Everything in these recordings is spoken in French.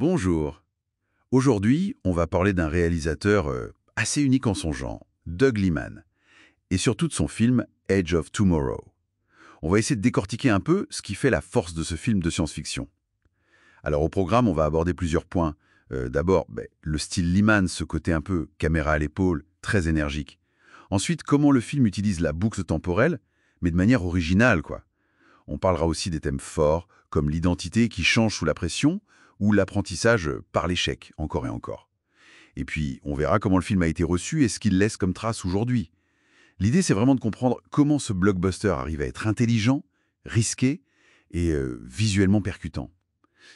Bonjour. Aujourd'hui, on va parler d'un réalisateur assez unique en son genre, Doug Liman, et surtout de son film Edge of Tomorrow. On va essayer de décortiquer un peu ce qui fait la force de ce film de science-fiction. Alors au programme, on va aborder plusieurs points. D'abord, le style Liman, ce côté un peu caméra à l'épaule, très énergique. Ensuite, comment le film utilise la boucle temporelle, mais de manière originale, quoi. On parlera aussi des thèmes forts, comme l'identité qui change sous la pression, ou l'apprentissage par l'échec, encore et encore. Et puis, on verra comment le film a été reçu et ce qu'il laisse comme trace aujourd'hui. L'idée, c'est vraiment de comprendre comment ce blockbuster arrive à être intelligent, risqué et visuellement percutant.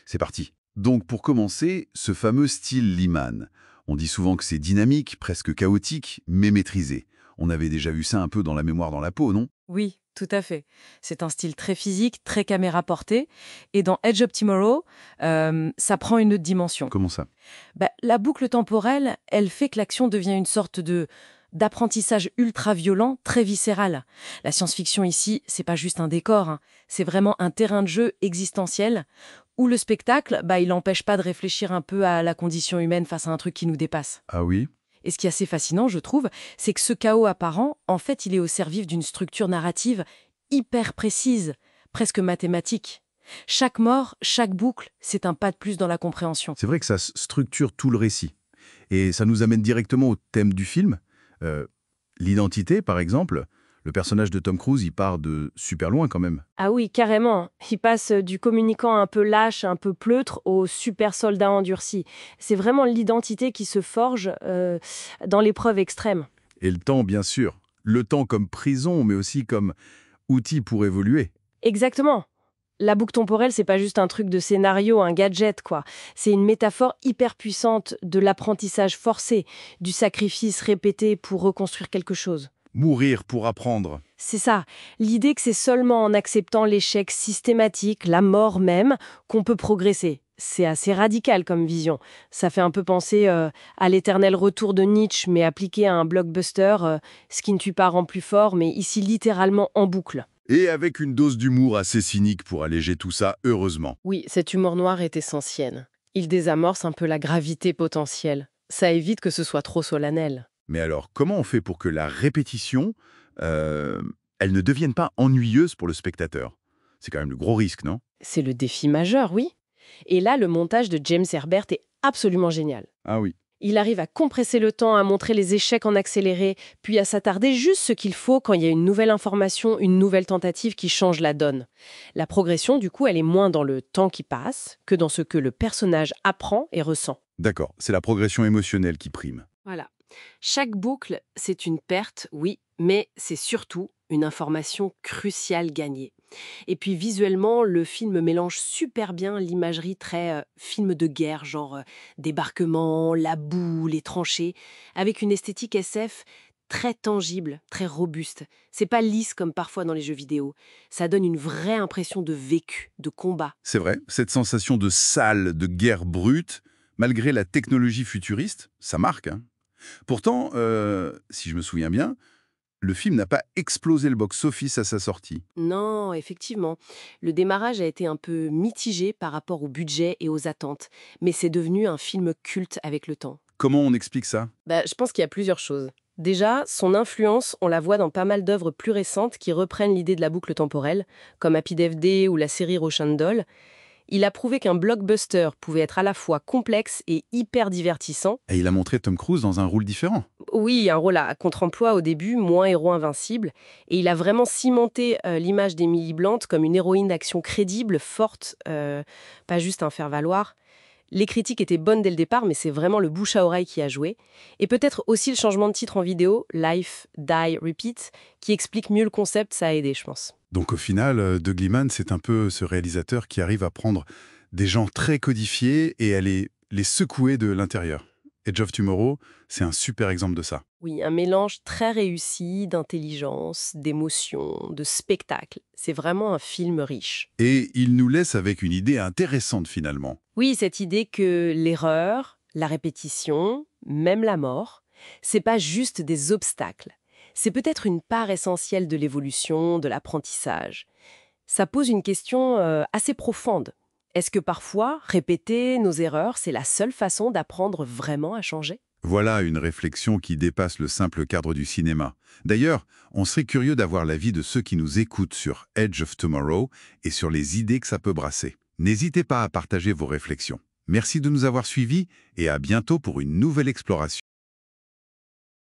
C'est parti. Donc, pour commencer, ce fameux style Liman. On dit souvent que c'est dynamique, presque chaotique, mais maîtrisé. On avait déjà vu ça un peu dans La mémoire dans la peau, non? Oui, tout à fait. C'est un style très physique, très caméra portée. Et dans Edge of Tomorrow, ça prend une autre dimension. Comment ça? La boucle temporelle, elle fait que l'action devient une sorte d'apprentissage ultra-violent, très viscéral. La science-fiction ici, c'est pas juste un décor, hein. C'est vraiment un terrain de jeu existentiel où le spectacle, il n'empêche pas de réfléchir un peu à la condition humaine face à un truc qui nous dépasse. Ah oui? Et ce qui est assez fascinant, je trouve, c'est que ce chaos apparent, en fait, il est au service d'une structure narrative hyper précise, presque mathématique. Chaque mort, chaque boucle, c'est un pas de plus dans la compréhension. C'est vrai que ça structure tout le récit. Et ça nous amène directement au thème du film. Euh, L'identité, par exemple. Le personnage de Tom Cruise, il part de super loin quand même. Ah oui, carrément. Il passe du communicant un peu lâche, un peu pleutre, au super soldat endurci. C'est vraiment l'identité qui se forge dans l'épreuve extrême. Et le temps, bien sûr. Le temps comme prison, mais aussi comme outil pour évoluer. Exactement. La boucle temporelle, c'est pas juste un truc de scénario, un gadget, quoi. C'est une métaphore hyper puissante de l'apprentissage forcé, du sacrifice répété pour reconstruire quelque chose. Mourir pour apprendre. C'est ça. L'idée que c'est seulement en acceptant l'échec systématique, la mort même, qu'on peut progresser. C'est assez radical comme vision. Ça fait un peu penser à l'éternel retour de Nietzsche, mais appliqué à un blockbuster, ce qui ne tue pas rend plus fort, mais ici littéralement en boucle. Et avec une dose d'humour assez cynique pour alléger tout ça, heureusement. Oui, cet humour noir est essentiel. Il désamorce un peu la gravité potentielle. Ça évite que ce soit trop solennel. Mais alors, comment on fait pour que la répétition, elle ne devienne pas ennuyeuse pour le spectateur? C'est quand même le gros risque, non? C'est le défi majeur, oui. Et là, le montage de James Herbert est absolument génial. Ah oui. Il arrive à compresser le temps, à montrer les échecs en accéléré, puis à s'attarder juste ce qu'il faut quand il y a une nouvelle information, une nouvelle tentative qui change la donne. La progression, du coup, elle est moins dans le temps qui passe que dans ce que le personnage apprend et ressent. D'accord, c'est la progression émotionnelle qui prime. Voilà. Chaque boucle, c'est une perte, oui, mais c'est surtout une information cruciale gagnée. Et puis visuellement, le film mélange super bien l'imagerie très film de guerre, genre débarquement, la boue, les tranchées, avec une esthétique SF très tangible, très robuste. C'est pas lisse comme parfois dans les jeux vidéo. Ça donne une vraie impression de vécu, de combat. C'est vrai, cette sensation de salle, de guerre brute, malgré la technologie futuriste, ça marque, hein. Pourtant, si je me souviens bien, le film n'a pas explosé le box-office à sa sortie. Non, effectivement. Le démarrage a été un peu mitigé par rapport au budget et aux attentes, mais c'est devenu un film culte avec le temps. Comment on explique ça? Je pense qu'il y a plusieurs choses. Déjà, son influence, on la voit dans pas mal d'œuvres plus récentes qui reprennent l'idée de la boucle temporelle, comme Happy Death Day ou la série Russian Doll. Il a prouvé qu'un blockbuster pouvait être à la fois complexe et hyper divertissant. Et il a montré Tom Cruise dans un rôle différent. Oui, un rôle à contre-emploi au début, moins héros invincible. Et il a vraiment cimenté l'image d'Emily Blunt comme une héroïne d'action crédible, forte, pas juste un faire-valoir. Les critiques étaient bonnes dès le départ, mais c'est vraiment le bouche à oreille qui a joué. Et peut-être aussi le changement de titre en vidéo, Life, Die, Repeat, qui explique mieux le concept, ça a aidé, je pense. Donc au final, Doug Liman, c'est un peu ce réalisateur qui arrive à prendre des gens très codifiés et à les secouer de l'intérieur. Edge of Tomorrow, c'est un super exemple de ça. Oui, un mélange très réussi d'intelligence, d'émotion, de spectacle. C'est vraiment un film riche. Et il nous laisse avec une idée intéressante finalement. Oui, cette idée que l'erreur, la répétition, même la mort, c'est pas juste des obstacles. C'est peut-être une part essentielle de l'évolution, de l'apprentissage. Ça pose une question assez profonde. Est-ce que parfois, répéter nos erreurs, c'est la seule façon d'apprendre vraiment à changer? Voilà une réflexion qui dépasse le simple cadre du cinéma. D'ailleurs, on serait curieux d'avoir l'avis de ceux qui nous écoutent sur Edge of Tomorrow et sur les idées que ça peut brasser. N'hésitez pas à partager vos réflexions. Merci de nous avoir suivis et à bientôt pour une nouvelle exploration.